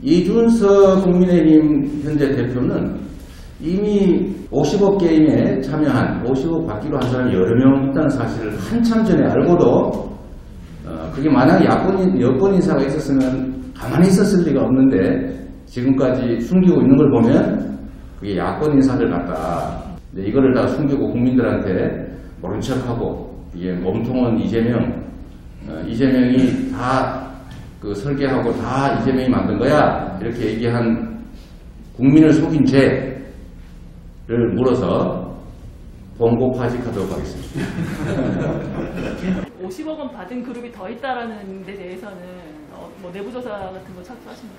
이준석 국민의힘 현재 대표는 이미 50억 게임에 참여한 50억 받기로 한 사람이 여러 명 있다는 사실을 한참 전에 알고도 그게 만약에 여권 인사가 있었으면 가만히 있었을 리가 없는데 지금까지 숨기고 있는 걸 보면 그게 야권 인사들 같다. 이거를 다 숨기고 국민들한테 모른 척하고 이게 몸통은 이재명이 다 그 설계하고 다 이재명이 만든 거야 이렇게 얘기한 국민을 속인 죄를 물어서 번고파직하도록 하겠습니다. 50억 원 받은 그룹이 더 있다라는 데 대해서는 뭐 내부조사 같은 거 착수하십니까?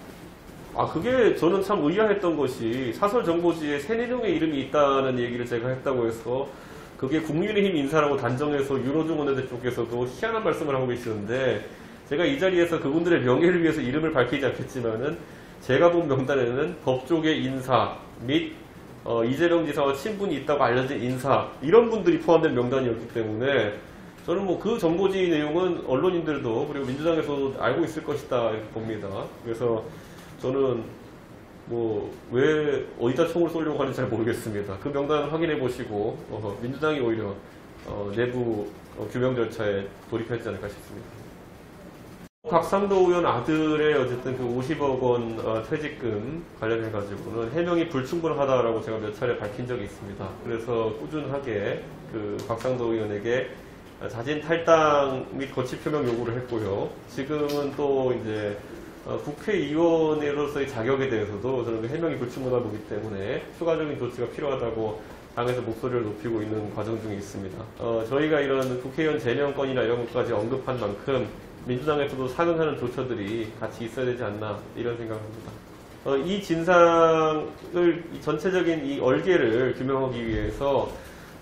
그게 저는 참 의아했던 것이 사설정보지에 3-4명의 이름이 있다는 얘기를 제가 했다고 해서 그게 국민의힘 인사라고 단정해서 윤호중 원내대표께서도 희한한 말씀을 하고 계시는데 제가 이 자리에서 그분들의 명예를 위해서 이름을 밝히지 않겠지만은 제가 본 명단에는 법조계 인사 및 이재명 지사와 친분이 있다고 알려진 인사 이런 분들이 포함된 명단이었기 때문에 저는 뭐 그 정보지 내용은 언론인들도 그리고 민주당에서도 알고 있을 것이다 이렇게 봅니다. 그래서 저는 뭐 왜 어디다 총을 쏘려고 하는지 잘 모르겠습니다. 그 명단을 확인해 보시고 민주당이 오히려 내부 규명 절차에 돌입했지 않을까 싶습니다. 곽상도 의원 아들의 어쨌든 그 50억 원 퇴직금 관련해 가지고는 해명이 불충분하다라고 제가 몇 차례 밝힌 적이 있습니다. 그래서 꾸준하게 그 곽상도 의원에게 자진 탈당 및 거취 표명 요구를 했고요. 지금은 또 이제 국회의원으로서의 자격에 대해서도 저는 그 해명이 불충분한 거기 때문에 추가적인 조치가 필요하다고 당에서 목소리를 높이고 있는 과정 중에 있습니다. 저희가 이런 국회의원 제명권이나 이런 것까지 언급한 만큼 민주당에서도 상응하는 조처들이 같이 있어야 되지 않나 이런 생각합니다. 이 진상을 전체적인 이 얼개를 규명하기 위해서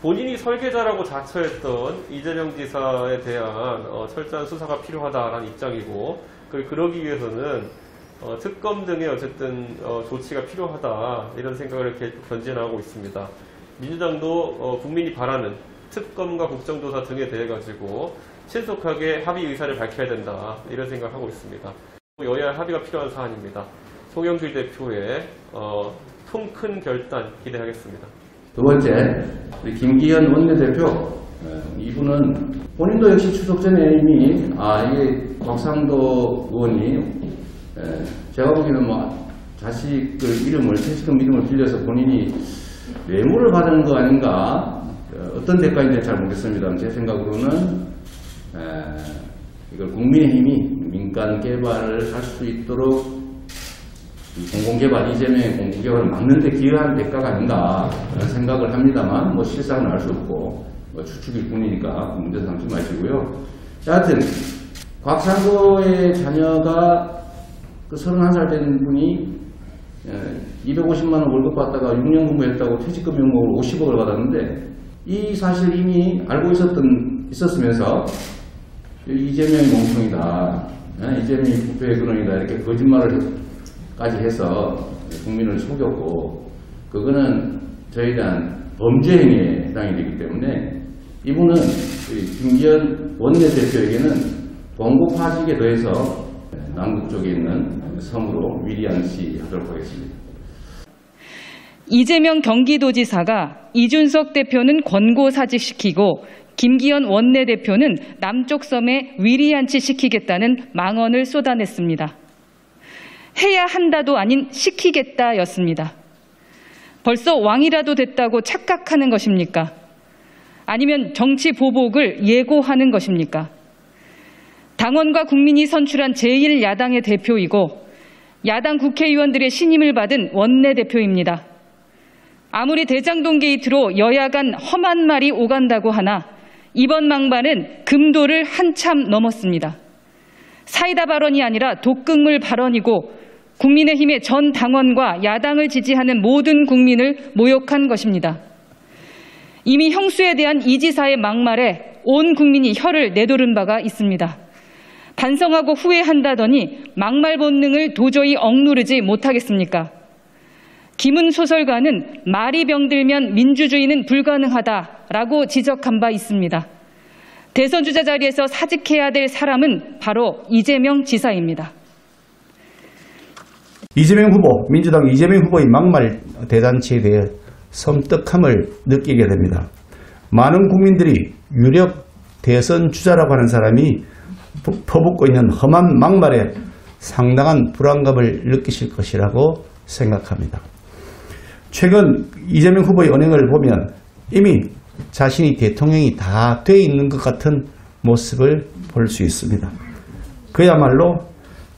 본인이 설계자라고 자처했던 이재명 지사에 대한 철저한 수사가 필요하다라는 입장이고 그러기 위해서는 특검 등의 어쨌든 조치가 필요하다 이런 생각을 이렇게 견진하고 있습니다. 민주당도 국민이 바라는 특검과 국정조사 등에 대해 가지고 신속하게 합의 의사를 밝혀야 된다 이런 생각하고 있습니다. 여야 합의가 필요한 사안입니다. 송영길 대표의 통 큰 결단 기대하겠습니다. 두 번째, 우리 김기현 원내대표 이분은 본인도 역시 추석 전에 이미 이게 곽상도 의원이 제가 보기에는 뭐 자식 이름을 퇴직금 이름을 빌려서 본인이 뇌물을 받은 거 아닌가 어떤 대가인지 잘 모르겠습니다. 제 생각으로는 이걸 국민의힘이 민간 개발을 할 수 있도록 공공개발, 이재명의 공공개발을 막는 데 기여한 대가가 아닌가 생각을 합니다만 뭐 실상은 알 수 없고 추측일 뿐이니까 문제 삼지 마시고요. 하여튼 곽상도의 자녀가 그 31살 된 분이 250만 원 월급 받다가 6년 근무했다고 퇴직금 명목으로 50억을 받았는데 이 사실 이미 알고 있었으면서 이재명이 멍청이다, 이재명이 부패의 근원이다 이렇게 거짓말을까지 해서 국민을 속였고 그거는 저희에 대한 범죄 행위에 해당이 되기 때문에 이분은 김기현 원내대표에게는 번고파직에 더해서 남북 쪽에 있는 섬으로 위리안치하도록 하겠습니다. 이재명 경기도지사가 이준석 대표는 권고사직시키고 김기현 원내대표는 남쪽 섬에 위리안치시키겠다는 망언을 쏟아냈습니다. 해야 한다도 아닌 시키겠다였습니다. 벌써 왕이라도 됐다고 착각하는 것입니까? 아니면 정치 보복을 예고하는 것입니까? 당원과 국민이 선출한 제1야당의 대표이고 야당 국회의원들의 신임을 받은 원내대표입니다. 아무리 대장동 게이트로 여야 간 험한 말이 오간다고 하나 이번 망발은 금도를 한참 넘었습니다. 사이다 발언이 아니라 독극물 발언이고 국민의힘의 전 당원과 야당을 지지하는 모든 국민을 모욕한 것입니다. 이미 형수에 대한 이 지사의 막말에 온 국민이 혀를 내두른 바가 있습니다. 반성하고 후회한다더니 막말 본능을 도저히 억누르지 못하겠습니까? 김은 소설가는 말이 병들면 민주주의는 불가능하다라고 지적한 바 있습니다. 대선 주자 자리에서 사직해야 될 사람은 바로 이재명 지사입니다. 이재명 후보, 민주당 이재명 후보의 막말 대잔치에 대해 섬뜩함을 느끼게 됩니다. 많은 국민들이 유력 대선 주자라고 하는 사람이 퍼붓고 있는 험한 막말에 상당한 불안감을 느끼실 것이라고 생각합니다. 최근 이재명 후보의 언행을 보면 이미 자신이 대통령이 다 돼 있는 것 같은 모습을 볼 수 있습니다. 그야말로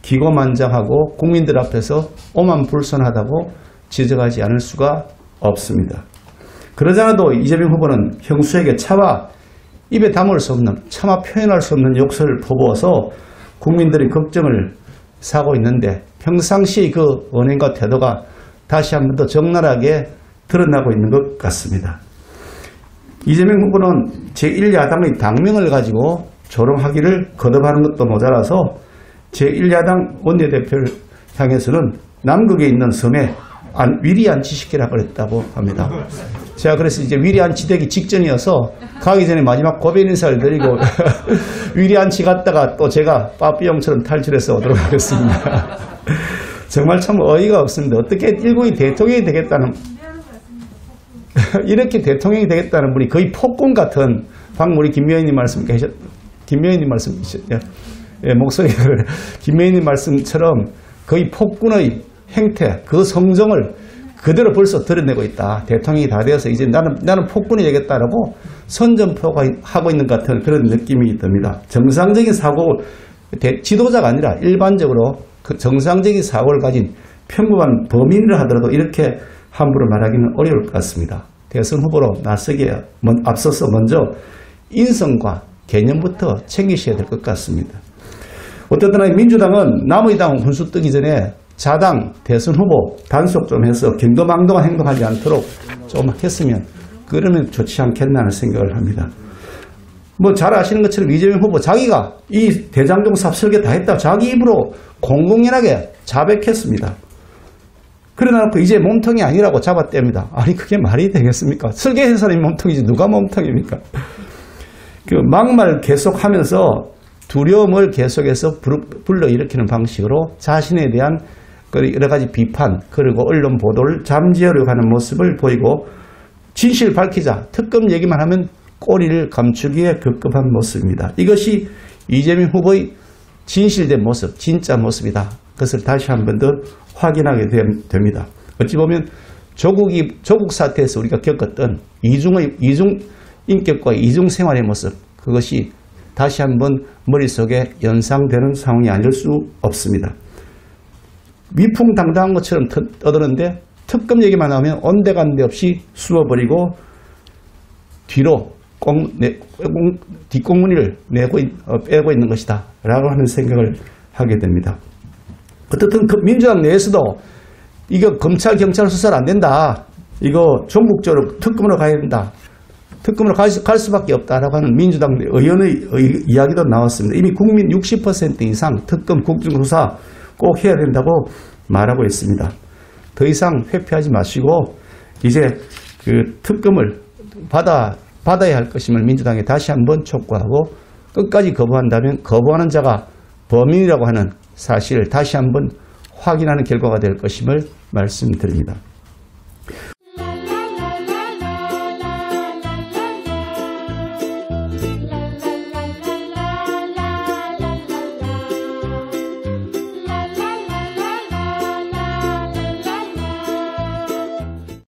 기고만장하고 국민들 앞에서 오만불손하다고 지적하지 않을 수가 없습니다. 그러잖아도 이재명 후보는 형수에게 차마 입에 담을 수 없는, 차마 표현할 수 없는 욕설을 퍼부어서 국민들의 걱정을 사고 있는데 평상시 그 언행과 태도가 다시 한 번 더 적나라하게 드러나고 있는 것 같습니다. 이재명 후보는 제1야당의 당명을 가지고 조롱하기를 거듭하는 것도 모자라서 제1야당 원내대표를 향해서는 남극에 있는 섬에 위리안치시키라고 그랬다고 합니다. 제가 그래서 이제 위리안치되기 직전이어서 가기 전에 마지막 고별 인사를 드리고 위리안치 갔다가 또 제가 빠삐용처럼 탈출해서 오도록 하겠습니다. 정말 참 어이가 없습니다. 어떻게 일국이 대통령이 되겠다는 이렇게 대통령이 되겠다는 분이 거의 폭군 같은 방금 우리 김명희님 목소리가 김명희님 말씀처럼 거의 폭군의 행태, 그 성정을 그대로 벌써 드러내고 있다. 대통령이 다 되어서 이제 나는 폭군이 되겠다라고 선전포고하고 있는 것 같은 그런 느낌이 듭니다. 정상적인 사고, 지도자가 아니라 일반적으로 그 정상적인 사고를 가진 평범한 범인을 하더라도 이렇게 함부로 말하기는 어려울 것 같습니다. 대선 후보로 나서기에 앞서서 먼저 인성과 개념부터 챙기셔야 될 것 같습니다. 어쨌든 민주당은 남의 당 훈수 뜨기 전에 자당 대선 후보 단속 좀 해서 경도망동한 행동하지 않도록 좀 했으면 그러면 좋지 않겠나는 생각을 합니다. 뭐 잘 아시는 것처럼 이재명 후보 자기가 이 대장동 사업 설계 다 했다 자기 입으로 공공연하게 자백했습니다. 그러나 놓고 이제 몸통이 아니라고 잡아뗍니다. 아니 그게 말이 되겠습니까? 설계한 사람이 몸통이지 누가 몸통입니까? 그 막말 계속하면서 두려움을 계속해서 불러일으키는 방식으로 자신에 대한 여러 가지 비판 그리고 언론 보도를 잠재우려고 하는 모습을 보이고 진실을 밝히자 특검 얘기만 하면 꼬리를 감추기에 급급한 모습입니다. 이것이 이재명 후보의 진실된 모습, 진짜 모습이다. 그것을 다시 한 번 더 확인하게 됩니다. 어찌 보면 조국 사태에서 우리가 겪었던 이중 인격과 이중 생활의 모습, 그것이 다시 한번 머릿속에 연상되는 상황이 아닐 수 없습니다. 위풍당당한 것처럼 떠드는데 특검 얘기만 하면 온데간데 없이 숨어버리고 뒤로 뒷공문을 빼고 있는 것이다 라고 하는 생각을 하게 됩니다. 어떻든 그 민주당 내에서도 이거 검찰 경찰 수사는 안 된다. 이거 전국적으로 특검으로 가야 된다. 특검으로 갈 수밖에 없다라고 하는 민주당 의원의 이야기도 나왔습니다. 이미 국민 60% 이상 특검 국정조사 꼭 해야 된다고 말하고 있습니다. 더 이상 회피하지 마시고 이제 그 특검을 받아야 할 것임을 민주당에 다시 한번 촉구하고 끝까지 거부한다면 거부하는 자가 범인이라고 하는 사실을 다시 한번 확인하는 결과가 될 것임을 말씀드립니다.